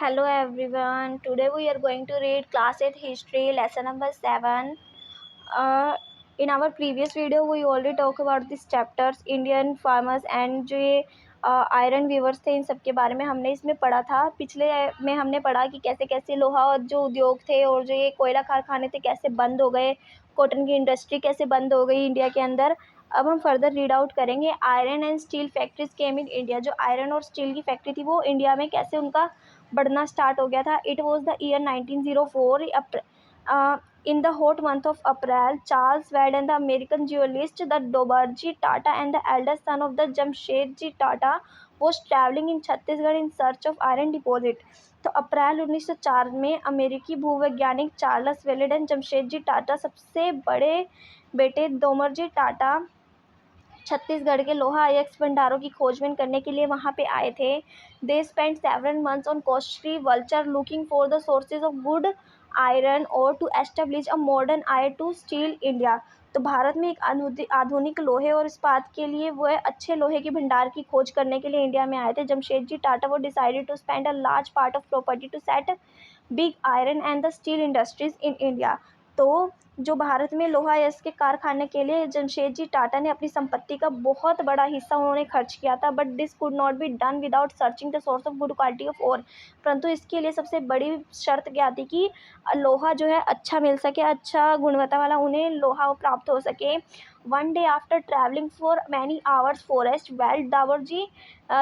Hello everyone. Today we are going to read class 8 history lesson number 7. In our previous video we already talked about these chapters Indian farmers and जो ये iron viewers थे इन सब के बारे में हमने इसमें पढ़ा था। पिछले में हमने पढ़ा कि कैसे कैसे लोहा और जो उद्योग थे और जो ये कोयला कारखाने थे कैसे बंद हो गए, कॉटन की इंडस्ट्री कैसे बंद हो गई इंडिया के अंदर। अब हम फर्दर रीड आउट करेंगे iron and steel factories came in India. जो आयरन और स्टील की फैक्ट्री थी वो इंडिया में कैसे उनका बढ़ना स्टार्ट हो गया था। It was the year 1904। In the hot month of April, Charles Wade, the American geologist, the Dobarji Tata, and the eldest son of the Jamshedji Tata, was traveling in Chhattisgarh in search of iron deposit. तो अप्रैल 1904 में अमेरिकी भूवैज्ञानिक Charles Weld and Jamshedji Tata सबसे बड़े बेटे दोमरजी टाटा छत्तीसगढ़ के लोहा अयस्क भंडारों की खोजबीन करने के लिए वहां पे आए थे। They spend several months on costly vulture looking for the sources of good iron ore to establish a modern iron to steel India. तो भारत में एक आधुनिक लोहे और इस्पात के लिए वह अच्छे लोहे के भंडार की खोज करने के लिए इंडिया में आए थे। जमशेदजी टाटा वो decided to spend a large part of property to set big iron and the steel industries in India. तो जो भारत में लोहा अयस्क के कारखाने के लिए जमशेदजी टाटा ने अपनी संपत्ति का बहुत बड़ा हिस्सा उन्होंने खर्च किया था। But this could not be done without searching the source of good quality of ore. परंतु इसके लिए सबसे बड़ी शर्त क्या थी कि लोहा जो है अच्छा मिल सके, अच्छा गुणवत्ता वाला उन्हें लोहा प्राप्त हो सके। One day after travelling for many hours forest Weld Dorabji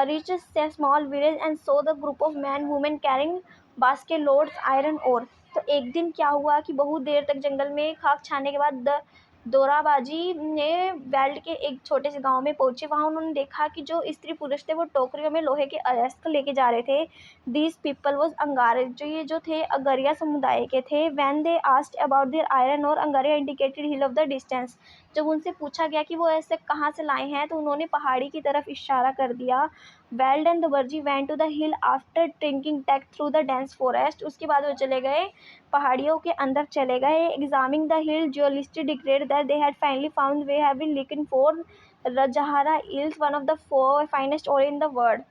reached a small village and saw the group of men women carrying basket loads iron ore। तो एक दिन क्या हुआ कि बहुत देर तक जंगल में खाक छाने के बाद दोराबाजी ने वेल्ड के एक छोटे से गांव में पहुंचे। वहां उन्होंने देखा कि जो स्त्री पुरुष थे वो टोकरियों में लोहे के अयस्क लेके जा रहे थे। दीज पीपल वॉज अंगारे, जो थे अगरिया समुदाय के थे। When they asked about their iron ore Angaria indicated hill of the distance. जब उनसे पूछा गया कि वो ऐसे कहाँ से लाए हैं तो उन्होंने पहाड़ी की तरफ इशारा कर दिया। Weld and Dorabji went to the hill after trekking take through the dense forest. उसके बाद वो चले गए पहाड़ियों के अंदर चले गए। Examining the hill geologist declared that they had finally found we have been looking for Rajhara hills one of the four finest ore in the world.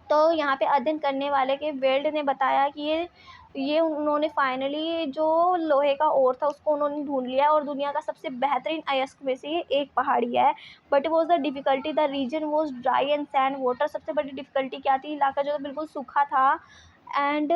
तो यहाँ पे अध्ययन करने वाले के वेल्ड ने बताया कि ये उन्होंने फाइनली जो लोहे का ओर था उसको उन्होंने ढूंढ लिया और दुनिया का सबसे बेहतरीन अयस्क में से ये एक पहाड़ी है। But was the difficulty the reason was dry and sand water. सबसे बड़ी डिफ़िकल्टी क्या थी, इलाका जो बिल्कुल सूखा था। And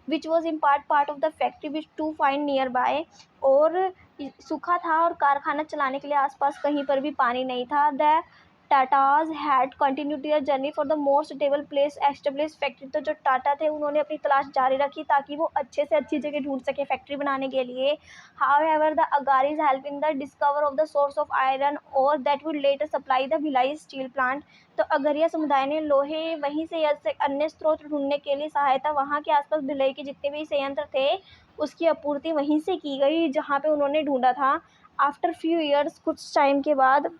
which was in part of the factory which to find nearby. और सूखा था और कारखाना चलाने के लिए आसपास कहीं पर भी पानी नहीं था। The Tatas had continue their journey for the more suitable place establish factory. तो जो टाटा थे उन्होंने अपनी तलाश जारी रखी ताकि वो अच्छे से अच्छी जगह ढूंढ सके फैक्ट्री बनाने के लिए। However the Agarias help in the discover of the source of iron ore that would later supply the Bhilai steel plant. तो अगरिया समुदाय ने लोहे वहीं से अन्य स्रोत ढूंढने के लिए सहायता वहाँ के आसपास भिलाई के जितने भी संयंत्र थे उसकी आपूर्ति वहीं से की गई जहाँ पे उन्होंने ढूंढा था। आफ्टर फ्यू ईयर्स, कुछ टाइम के बाद,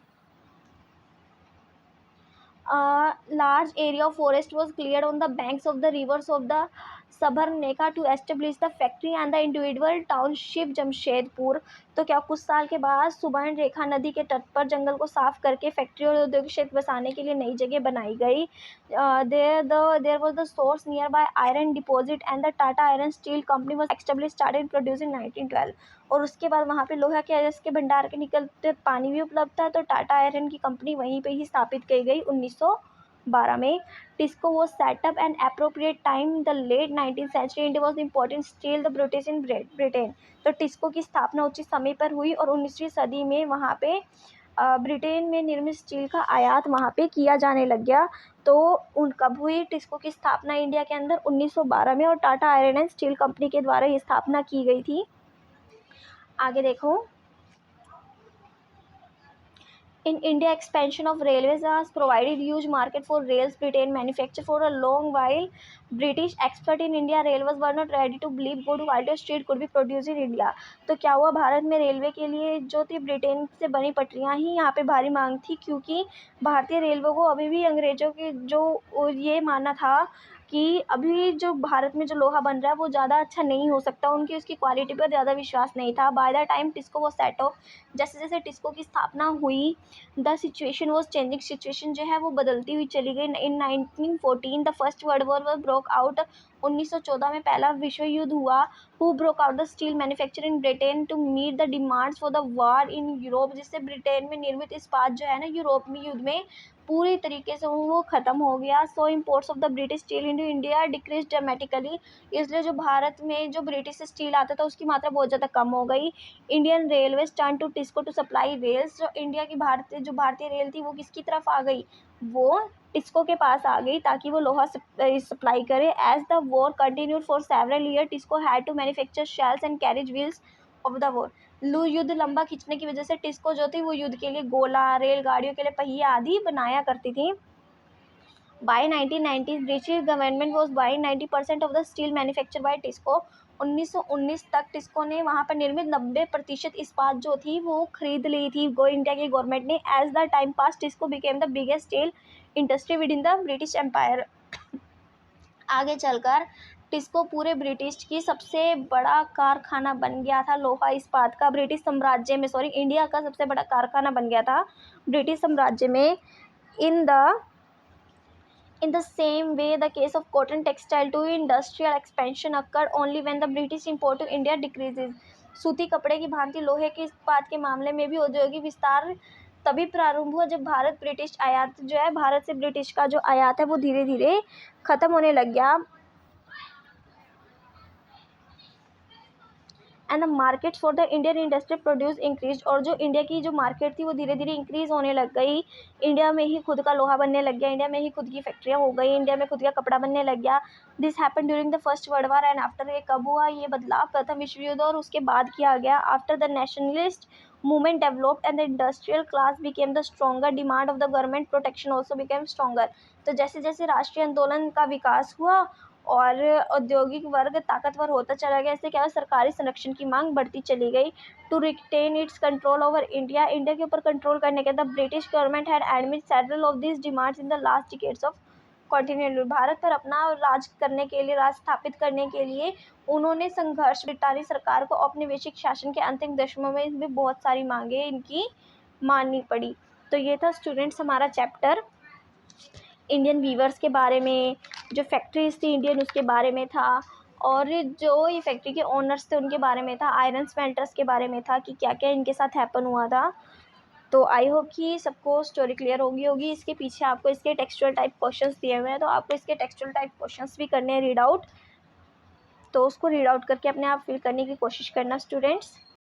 a large area of forest was cleared on the banks of the rivers of the Sabarneka to establish the factory and the individual township Jamshedpur. तो क्या कुछ साल के बाद सुबर्ण रेखा नदी के तट पर जंगल को साफ करके फैक्ट्री और औद्योगिक क्षेत्र बसाने के लिए नई जगह बनाई गई। There was the source nearby iron deposit and the Tata iron steel company was establish started producing 1912। और उसके बाद वहाँ पे लोहा के अयस्क के भंडार के निकलते पानी भी उपलब्ध था। तो टाटा आयरन की कंपनी वहीं पे ही स्थापित की गई 1912 में। TISCO was set up an appropriate time in the late 19th century and was important still the British in Britain। तो टिस्को की स्थापना उचित समय पर हुई और 19वीं सदी में वहाँ पे ब्रिटेन में निर्मित स्टील का आयात वहाँ पे किया जाने लग गया। तो कब हुई टिस्को की स्थापना इंडिया के अंदर 1912 में और Tata iron and steel company के द्वारा ये स्थापना की गई थी। आगे देखो। In India, expansion of railways has provided huge market for rails. Britain manufactured for a long while. British expert in India railways were not ready to believe good quality steel could be produced in India। तो क्या हुआ, भारत में railway के लिए जो थी Britain से बनी पटरियां ही यहाँ पे भारी मांग थी क्योंकि भारतीय रेलवे को अभी भी अंग्रेजों की जो ये मानना था कि अभी जो भारत में जो लोहा बन रहा है वो ज़्यादा अच्छा नहीं हो सकता, उनकी उसकी क्वालिटी पर ज़्यादा विश्वास नहीं था। बाय द टाइम टिस्को वो सेट ऑफ, जैसे जैसे टिस्को की स्थापना हुई the situation was changing, situation जो है वो बदलती हुई चली गई। In 1914 the first world war broke out, 1914 में पहला विश्व युद्ध हुआ। Who broke out the steel manufacture in Britain to meet the demands for the war in Europe, जिससे ब्रिटेन में निर्मित इस्पात जो है ना यूरोप में युद्ध में पूरी तरीके से वो ख़त्म हो गया। So imports of the British steel into India decrease dramatically, इसलिए जो भारत में जो ब्रिटिश स्टील आता था उसकी मात्रा बहुत ज़्यादा कम हो गई। Indian railway turn to TISCO to supply rails, जो इंडिया की भारतीय रेल थी वो किसकी तरफ आ गई, वो टिस्को के पास आ गई ताकि वो लोहा सप्लाई करे। As the war continued for several year TISCO had to manufacture shells and carriage wheels of the war. युद्ध लंबा खींचने की वजह से टिस्को जो थी वो युद्ध के लिए गोला, रेलगाड़ियों के लिए पहिए आदि बनाया करती थी। By 1990 British government was buying 90% of the steel manufacture by TISCO. 1919 तक टिस्को ने वहाँ पर निर्मित 90% इस्पात जो थी वो खरीद ली थी इंडिया की गवर्नमेंट ने। As the time pass TISCO became the biggest steel industry within the British empire. आगे चलकर टिस्को पूरे ब्रिटिश की सबसे बड़ा कारखाना बन गया था लोहा इस्पात का, ब्रिटिश साम्राज्य में, इंडिया का सबसे बड़ा कारखाना बन गया था ब्रिटिश साम्राज्य में। In the same way, the case of cotton textile to industrial expansion occurred only when the British import to India decreases. सूती कपड़े की भांति लोहे के इस्पात के मामले में भी औद्योगिक विस्तार तभी प्रारंभ हुआ जब भारत से ब्रिटिश का जो आयात है वो धीरे धीरे खत्म होने लग गया। And the market for the Indian industry produce increase, और जो इंडिया की जो मार्केट थी वो धीरे धीरे इंक्रीज होने लग गई। इंडिया में ही खुद का लोहा बनने लग गया, इंडिया में ही खुद की फैक्ट्रियाँ हो गई, इंडिया में खुद का कपड़ा बनने लग गया। This happen during the first world war and after. ये कब हुआ ये बदलाव, प्रथम विश्व युद्ध और उसके बाद किया गया। After the nationalist movement developed and the industrial class became the stronger, demand of the government protection also became stronger। तो जैसे जैसे राष्ट्रीय आंदोलन का विकास हुआ और औद्योगिक वर्ग ताकतवर होता चला गया, इससे क्या हुआ, सरकारी संरक्षण की मांग बढ़ती चली गई। To retain its control over India, India के ऊपर कंट्रोल करने के बाद British government had admit several of this demands in the last decades of continental. भारत पर अपना राज करने के लिए, राज स्थापित करने के लिए उन्होंने संघर्ष, ब्रिटानी सरकार को औपनिवेशिक शासन के अंतिम दशकों में भी बहुत सारी मांगे इनकी माननी पड़ी। तो ये था स्टूडेंट्स हमारा चैप्टर इंडियन वीवर्स के बारे में, जो फैक्ट्रीज थी इंडियन उसके बारे में था, और जो ये फैक्ट्री के ओनर्स थे उनके बारे में था, आयरन स्मेल्टर्स के बारे में था कि क्या क्या इनके साथ हैपन हुआ था। तो आई होप कि सबको स्टोरी क्लियर होगी। इसके पीछे आपको इसके टेक्सचुअल टाइप क्वेश्चंस दिए हुए हैं, तो आपको इसके टेक्सचुअल टाइप क्वेश्चंस भी करने हैं रीड आउट, तो उसको रीड आउट करके अपने आप फिल करने की कोशिश करना स्टूडेंट्स।